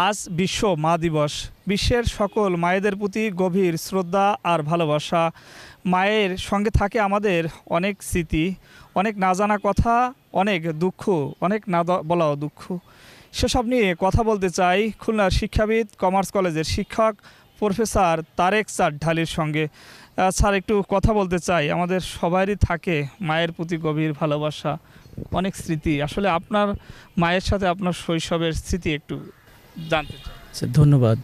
আজ বিশ্ব মা দিবস। বিশ্বের সকল মায়েদের প্রতি গভীর শ্রদ্ধা আর ভালোবাসা। মায়ের সঙ্গে থাকে আমাদের অনেক স্মৃতি, অনেক না জানা কথা, অনেক দুঃখ, অনেক না বলাও দুঃখ। সেসব নিয়ে কথা বলতে চাই খুলনার শিক্ষাবিদ, কমার্স কলেজের শিক্ষক প্রফেসর তারেক স্যার ঢালির সঙ্গে। স্যার, একটু কথা বলতে চাই। আমাদের সবারই থাকে মায়ের প্রতি গভীর ভালোবাসা, অনেক স্মৃতি। আসলে আপনার মায়ের সাথে আপনার শৈশবের স্মৃতি একটু জানতে চাই। ধন্যবাদ।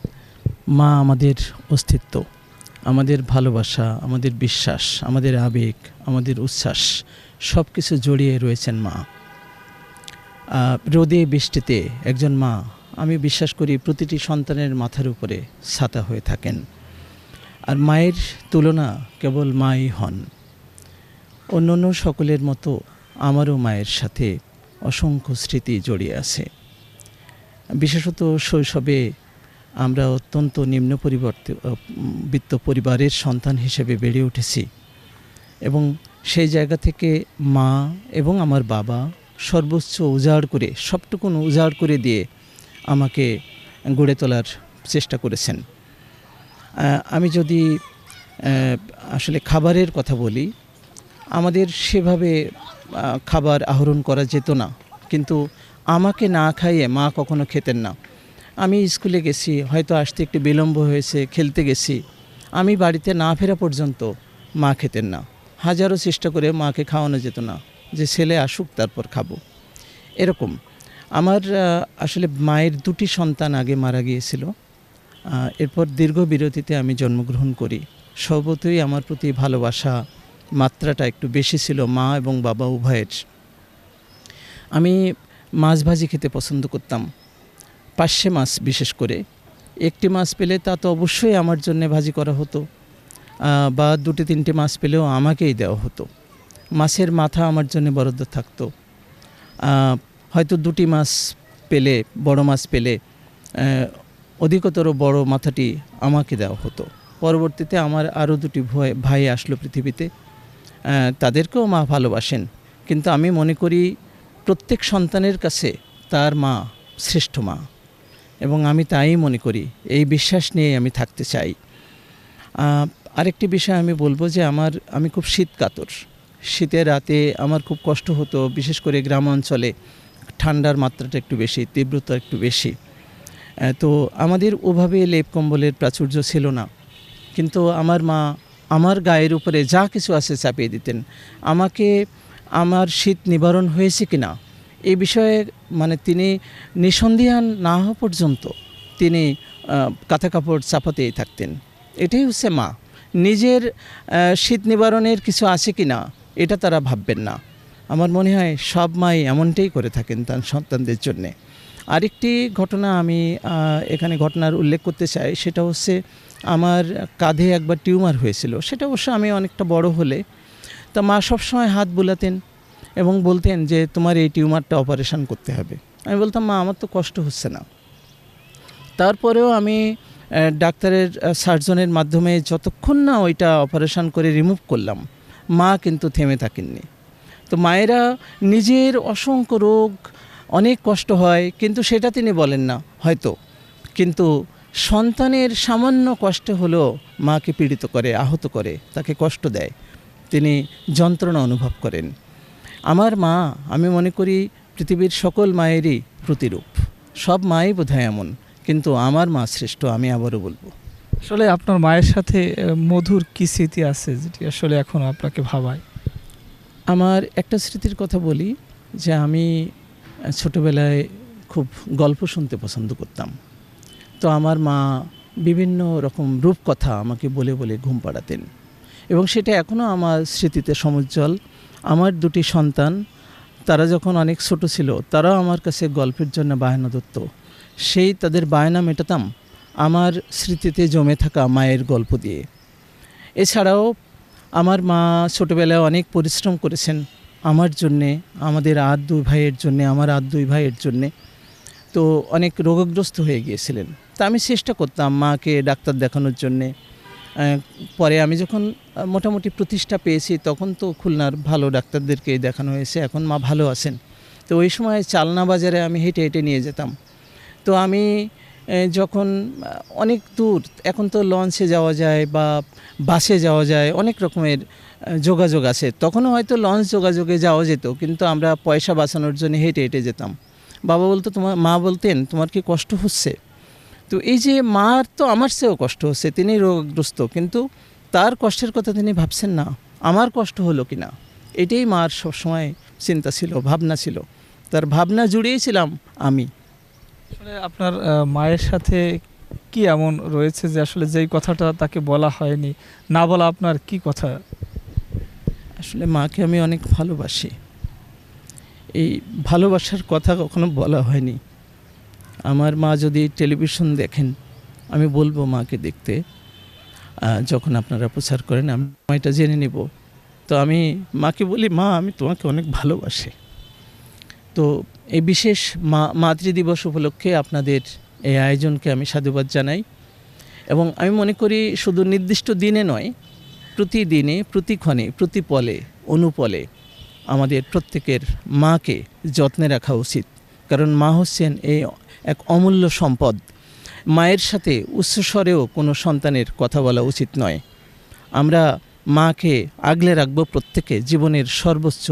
মা আমাদের অস্তিত্ব, আমাদের ভালোবাসা, আমাদের বিশ্বাস, আমাদের আবেগ, আমাদের উচ্ছ্বাস সব কিছু জড়িয়ে রয়েছেন মা। রোদে বৃষ্টিতে একজন মা, আমি বিশ্বাস করি প্রতিটি সন্তানের মাথার উপরে ছাতা হয়ে থাকেন। আর মায়ের তুলনা কেবল মাই হন। অন্য সকলের মতো আমারও মায়ের সাথে অসংখ্য স্মৃতি জড়িয়ে আছে। বিশেষত শৈশবে আমরা অত্যন্ত নিম্ন বিত্ত পরিবারের সন্তান হিসেবে বেড়ে উঠেছি এবং সেই জায়গা থেকে মা এবং আমার বাবা সর্বোচ্চ উজাড় করে, সবটুকুন উজাড় করে দিয়ে আমাকে গড়ে তোলার চেষ্টা করেছেন। আমি যদি আসলে খাবারের কথা বলি, আমাদের সেভাবে খাবার আহরণ করা যেত না, কিন্তু আমাকে না খাইয়ে মা কখনো খেতেন না। আমি স্কুলে গেছি, হয়তো আসতে একটু বিলম্ব হয়েছে, খেলতে গেছি, আমি বাড়িতে না ফেরা পর্যন্ত মা খেতেন না। হাজারো চেষ্টা করে মাকে খাওয়ানো যেত না, যে ছেলে আসুক তারপর খাবো। এরকম আমার আসলে মায়ের দুটি সন্তান আগে মারা গিয়েছিল। এরপর দীর্ঘ বিরতিতে আমি জন্মগ্রহণ করি। স্বভাবতই আমার প্রতি ভালোবাসা মাত্রাটা একটু বেশি ছিল মা এবং বাবা উভয়ের। আমি মাছ ভাজি খেতে পছন্দ করতাম, পার্শে মাছ বিশেষ করে। একটি মাছ পেলে তা তো অবশ্যই আমার জন্য ভাজি করা হতো, বা দুটি তিনটে মাছ পেলেও আমাকেই দেওয়া হতো। মাছের মাথা আমার জন্য বরাদ্দ থাকতো। হয়তো দুটি মাছ পেলে, বড় মাছ পেলে অধিকতর বড় মাথাটি আমাকে দেওয়া হতো। পরবর্তীতে আমার আরও দুটি ভাই আসলো পৃথিবীতে, তাদেরকেও মা ভালোবাসেন। কিন্তু আমি মনে করি প্রত্যেক সন্তানের কাছে তার মা শ্রেষ্ঠ মা, এবং আমি তাই মনে করি। এই বিশ্বাস নিয়ে আমি থাকতে চাই। আরেকটি বিষয় আমি বলবো যে আমি খুব শীত কাতর। শীতের রাতে আমার খুব কষ্ট হতো, বিশেষ করে গ্রাম অঞ্চলে ঠান্ডার মাত্রাটা একটু বেশি, তীব্রতা একটু বেশি। তো আমাদের ওভাবে লেপ কম্বলের প্রাচুর্য ছিল না, কিন্তু আমার মা আমার গায়ের উপরে যা কিছু আছে চাপিয়ে দিতেন। আমাকে আমার শীত নিবারণ হয়েছে কি না এই বিষয়ে তিনি নিঃসন্দিহান না হওয়া পর্যন্ত তিনি কাঁথা কাপড় চাপাতেই থাকতেন। এটাই হচ্ছে মা। নিজের শীত নিবারণের কিছু আছে কি না এটা তারা ভাববেন না। আমার মনে হয় সব মাই এমনটাই করে থাকেন তার সন্তানদের জন্যে। আরেকটি ঘটনা আমি এখানে ঘটনার উল্লেখ করতে চাই, সেটা হচ্ছে আমার কাঁধে একবার টিউমার হয়েছিল। সেটা অবশ্য আমি অনেকটা বড় হলে, তা মা সবসময় হাত বুলাতেন এবং বলতেন যে তোমার এই টিউমারটা অপারেশন করতে হবে। আমি বলতাম মা আমার তো কষ্ট হচ্ছে না। তারপরেও আমি ডাক্তারের সার্জনের মাধ্যমে যতক্ষণ না ওইটা অপারেশন করে রিমুভ করলাম, মা কিন্তু থেমে থাকেননি। তো মায়েরা নিজের অসংখ্য রোগ, অনেক কষ্ট হয়, কিন্তু সেটা তিনি বলেন না হয়তো, কিন্তু সন্তানের সামান্য কষ্ট হলেও মাকে পীড়িত করে, আহত করে, তাকে কষ্ট দেয়, তিনি যন্ত্রণা অনুভব করেন। আমার মা, আমি মনে করি পৃথিবীর সকল মায়েরই প্রতিরূপ। সব মাই বোধহয় এমন, কিন্তু আমার মা শ্রেষ্ঠ, আমি আবারও বলবো। আসলে আপনার মায়ের সাথে মধুর কী স্মৃতি আছে যেটি আসলে এখন আপনাকে ভাবায়? আমার একটা স্মৃতির কথা বলি, যে আমি ছোটোবেলায় খুব গল্প শুনতে পছন্দ করতাম। তো আমার মা বিভিন্ন রকম রূপকথা আমাকে বলে বলে ঘুম পাড়াতেন, এবং সেটা এখনও আমার স্মৃতিতে সমুজ্জ্বল। আমার দুটি সন্তান, তারা যখন অনেক ছোট ছিল, তারাও আমার কাছে গল্পের জন্য বায়না ধরত। সেই তাদের বায়না মেটাতাম আমার স্মৃতিতে জমে থাকা মায়ের গল্প দিয়ে। এছাড়াও আমার মা ছোটোবেলায় অনেক পরিশ্রম করেছেন আমার জন্যে, আমাদের দুই ভাইয়ের জন্যে, আমার দুই ভাইয়ের জন্যে। তো অনেক রোগগ্রস্ত হয়ে গিয়েছিলেন। তা আমি চেষ্টা করতাম মাকে ডাক্তার দেখানোর জন্যে। পরে আমি যখন মোটামুটি প্রতিষ্ঠা পেয়েছি, তখন তো খুলনার ভালো ডাক্তারদেরকে দেখানো হয়েছে, এখন মা ভালো আছেন। তো ওই সময় চালনা বাজারে আমি হেঁটে হেঁটে নিয়ে যেতাম। তো আমি যখন অনেক দূর, এখন তো লঞ্চে যাওয়া যায় বা বাসে যাওয়া যায়, অনেক রকমের যোগাযোগ আছে। তখনও হয়তো লঞ্চ যোগাযোগে যাওয়া যেত, কিন্তু আমরা পয়সা বাঁচানোর জন্য হেঁটে হেঁটে যেতাম। বাবা বলতো, মা বলতেন তোমার কি কষ্ট হচ্ছে? তো এই যে মার তো আমার চেয়েও কষ্ট হচ্ছে, তিনি রোগগ্রস্ত, কিন্তু তার কষ্টের কথা তিনি ভাবছেন না আমার কষ্ট হলো কি না। এটাই মার সবসময় চিন্তা ছিল, ভাবনা ছিল। তার ভাবনা জুড়িয়েছিলাম আমি। আসলে আপনার মায়ের সাথে কি এমন রয়েছে যে আসলে যেই কথাটা তাকে বলা হয়নি, না বলা আপনার কি কথা? আসলে মাকে আমি অনেক ভালোবাসি। এই ভালোবাসার কথা কখনো বলা হয়নি। আমার মা যদি টেলিভিশন দেখেন, আমি বলবো মাকে দেখতে। যখন আপনারা প্রচার করেন আমি এটা জেনে নিব। তো আমি মাকে বলি, মা আমি তোমাকে অনেক ভালোবাসি। তো এই বিশেষ মাতৃদিবস উপলক্ষে আপনাদের এই আয়োজনকে আমি সাধুবাদ জানাই। এবং আমি মনে করি শুধু নির্দিষ্ট দিনে নয়, প্রতিদিনে, প্রতিক্ষণে, প্রতি পলে, অনুপলে আমাদের প্রত্যেকের মাকে যত্নে রাখা উচিত। কারণ মা হচ্ছেন এই এক অমূল্য সম্পদ। মায়ের সাথে উচ্চস্বরেও কোনো সন্তানের কথা বলা উচিত নয়। আমরা মাকে আগলে রাখবো প্রত্যেকে জীবনের সর্বোচ্চ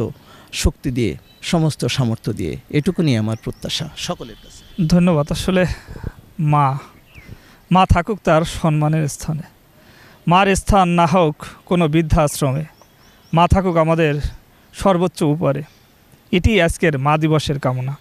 শক্তি দিয়ে, সমস্ত সামর্থ্য দিয়ে। এটুকুনি আমার প্রত্যাশা সকলের কাছে। ধন্যবাদ। আসলে মা থাকুক তার সম্মানের স্থানে, মার স্থান না হোক কোনো বৃদ্ধাশ্রমে, মা থাকুক আমাদের সর্বোচ্চ উপরে। এটি আজকের মা দিবসের কামনা।